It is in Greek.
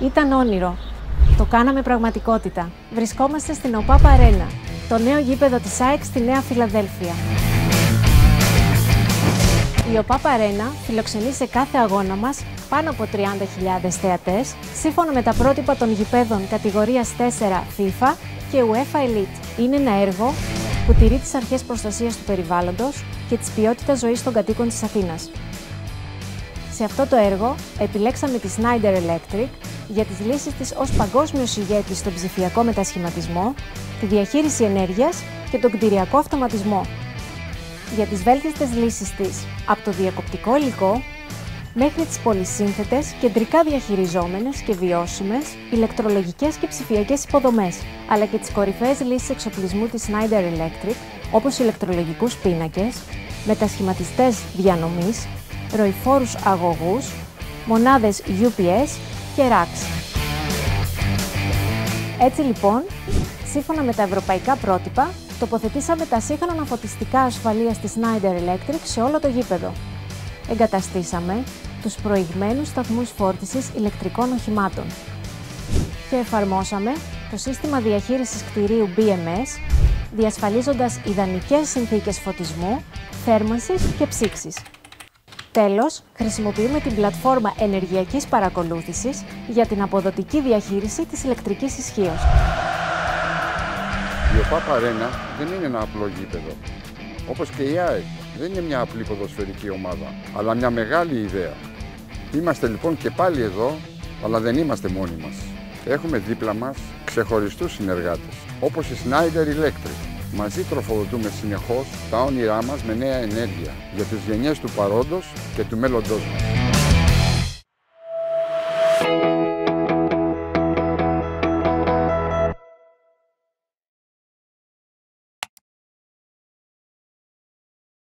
Ήταν όνειρο. Το κάναμε πραγματικότητα. Βρισκόμαστε στην ΟΠΑΠ Αρένα, το νέο γήπεδο της ΑΕΚ στη Νέα Φιλαδέλφια. Η ΟΠΑΠ Αρένα φιλοξενεί σε κάθε αγώνα μας πάνω από 30.000 θεατές, σύμφωνα με τα πρότυπα των γηπέδων κατηγορίας 4 FIFA και UEFA Elite. Είναι ένα έργο που τηρεί τις αρχές προστασίας του περιβάλλοντος και της ποιότητας ζωής των κατοίκων της Αθήνας. Σε αυτό το έργο επιλέξαμε τη Schneider Electric για τις λύσεις της ως παγκόσμιος ηγέτης στον ψηφιακό μετασχηματισμό, τη διαχείριση ενέργειας και τον κτηριακό αυτοματισμό. Για τις βέλτιστες λύσεις της, από το διακοπτικό υλικό μέχρι τις πολυσύνθετες, κεντρικά διαχειριζόμενες και βιώσιμες ηλεκτρολογικές και ψηφιακές υποδομές, αλλά και τις κορυφαίες λύσεις εξοπλισμού της Schneider Electric, όπως ηλεκτρολογικούς πίνακες, μετασχηματιστές διανομής, ροηφόρους αγωγούς, μονάδες UPS και racks. Έτσι λοιπόν, σύμφωνα με τα ευρωπαϊκά πρότυπα, τοποθετήσαμε τα σύγχρονα φωτιστικά ασφαλείας της Schneider Electric σε όλο το γήπεδο. Εγκαταστήσαμε τους προηγμένους σταθμούς φόρτισης ηλεκτρικών οχημάτων και εφαρμόσαμε το σύστημα διαχείρισης κτηρίου BMS, διασφαλίζοντας ιδανικές συνθήκες φωτισμού, θέρμανσης και ψήξης. Τέλος, χρησιμοποιούμε την πλατφόρμα ενεργειακής παρακολούθησης για την αποδοτική διαχείριση της ηλεκτρικής ισχύως. Η ΟΠΑΠ Αρένα δεν είναι ένα απλό γήπεδο. Όπως και η ΑΕΚ δεν είναι μια απλή ποδοσφαιρική ομάδα, αλλά μια μεγάλη ιδέα. Είμαστε λοιπόν και πάλι εδώ, αλλά δεν είμαστε μόνοι μας. Έχουμε δίπλα μας ξεχωριστούς συνεργάτες, όπως η Schneider Electric. Μαζί τροφοδοτούμε συνεχώς τα όνειρά μας με νέα ενέργεια για τις γενιές του παρόντος και του μέλλοντός μας.